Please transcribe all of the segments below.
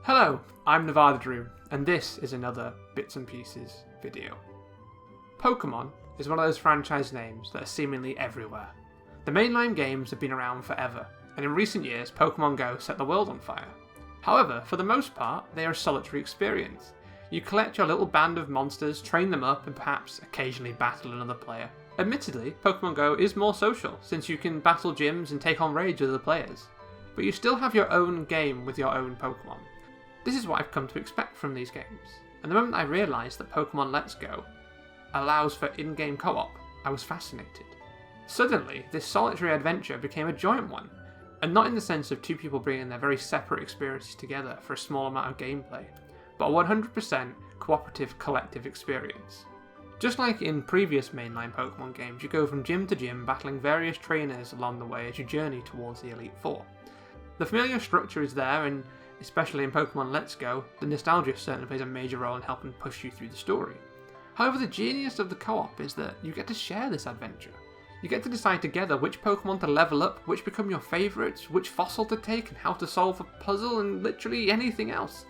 Hello, I'm Nevada Drew, and this is another Bits and Pieces video. Pokemon is one of those franchise names that are seemingly everywhere. The mainline games have been around forever, and in recent years Pokemon Go set the world on fire. However, for the most part, they are a solitary experience. You collect your little band of monsters, train them up, and perhaps occasionally battle another player. Admittedly, Pokemon Go is more social, since you can battle gyms and take on raids with other players. But you still have your own game with your own Pokemon. This is what I've come to expect from these games, and the moment I realised that Pokemon Let's Go allows for in-game co-op, I was fascinated. Suddenly, this solitary adventure became a joint one, and not in the sense of two people bringing their very separate experiences together for a small amount of gameplay, but a 100% cooperative collective experience. Just like in previous mainline Pokemon games, you go from gym to gym battling various trainers along the way as you journey towards the Elite Four. The familiar structure is there, and especially in Pokemon Let's Go, the nostalgia certainly plays a major role in helping push you through the story. However, the genius of the co-op is that you get to share this adventure. You get to decide together which Pokemon to level up, which become your favourites, which fossil to take, and how to solve a puzzle, and literally anything else.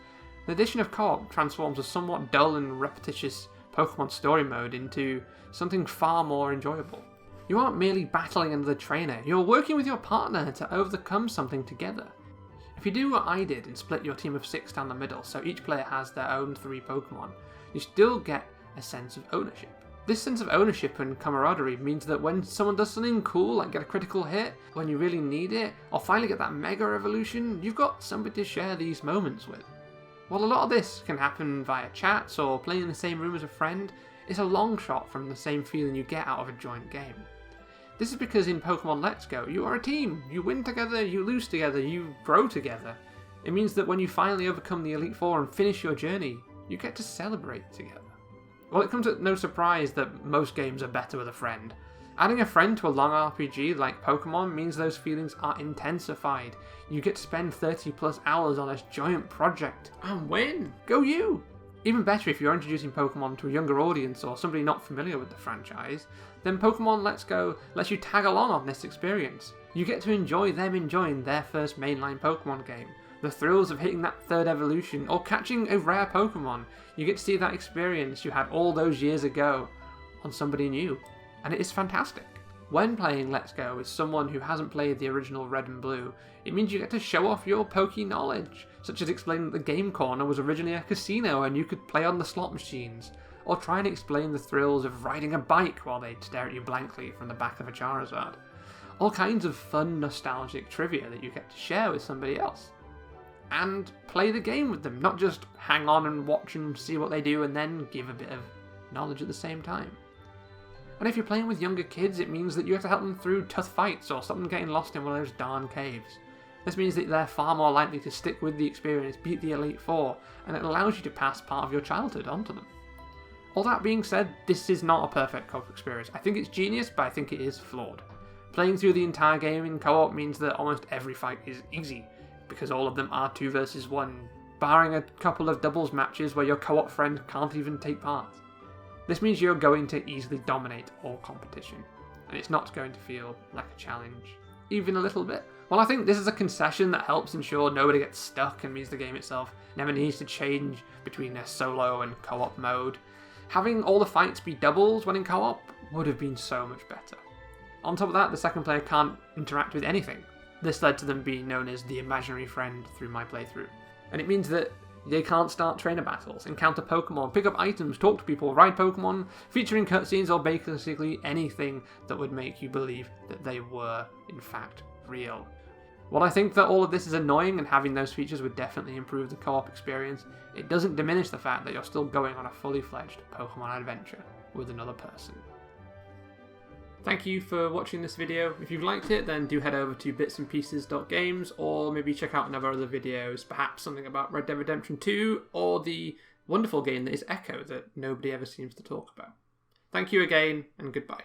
The addition of co-op transforms a somewhat dull and repetitious Pokemon story mode into something far more enjoyable. You aren't merely battling another trainer, you're working with your partner to overcome something together. If you do what I did and split your team of 6 down the middle so each player has their own 3 Pokemon, you still get a sense of ownership. This sense of ownership and camaraderie means that when someone does something cool, like get a critical hit, when you really need it, or finally get that Mega Evolution, you've got somebody to share these moments with. While a lot of this can happen via chats or playing in the same room as a friend, it's a long shot from the same feeling you get out of a joint game. This is because in Pokemon Let's Go, you are a team. You win together, you lose together, you grow together. It means that when you finally overcome the Elite Four and finish your journey, you get to celebrate together. Well, it comes at no surprise that most games are better with a friend. Adding a friend to a long RPG like Pokemon means those feelings are intensified. You get to spend 30 plus hours on this giant project and win! Go you! Even better if you're introducing Pokemon to a younger audience or somebody not familiar with the franchise, then Pokemon Let's Go lets you tag along on this experience. You get to enjoy them enjoying their first mainline Pokemon game, the thrills of hitting that 3rd evolution or catching a rare Pokemon. You get to see that experience you had all those years ago on somebody new, and it is fantastic. When playing Let's Go with someone who hasn't played the original Red and Blue, it means you get to show off your Poke knowledge, such as explaining that the Game Corner was originally a casino and you could play on the slot machines, or try and explain the thrills of riding a bike while they stare at you blankly from the back of a Charizard. All kinds of fun, nostalgic trivia that you get to share with somebody else. And play the game with them, not just hang on and watch and see what they do and then give a bit of knowledge at the same time. And if you're playing with younger kids, it means that you have to help them through tough fights or stop them getting lost in one of those darn caves. This means that they're far more likely to stick with the experience, beat the Elite Four, and it allows you to pass part of your childhood onto them. All that being said, this is not a perfect co-op experience. I think it's genius, but I think it is flawed. Playing through the entire game in co-op means that almost every fight is easy, because all of them are 2 versus 1, barring a couple of doubles matches where your co-op friend can't even take part. This means you're going to easily dominate all competition, and it's not going to feel like a challenge, even a little bit. Well, I think this is a concession that helps ensure nobody gets stuck and means the game itself never needs to change between a solo and co-op mode. Having all the fights be doubles when in co-op would have been so much better. On top of that, the second player can't interact with anything. This led to them being known as the imaginary friend through my playthrough. And it means that they can't start trainer battles, encounter Pokemon, pick up items, talk to people, ride Pokemon, featuring cutscenes, or basically anything that would make you believe that they were, in fact, real. While I think that all of this is annoying and having those features would definitely improve the co-op experience, it doesn't diminish the fact that you're still going on a fully fledged Pokemon adventure with another person. Thank you for watching this video. If you've liked it, then do head over to bitsandpieces.games, or maybe check out another other videos, perhaps something about Red Dead Redemption 2, or the wonderful game that is Echo that nobody ever seems to talk about. Thank you again, and goodbye.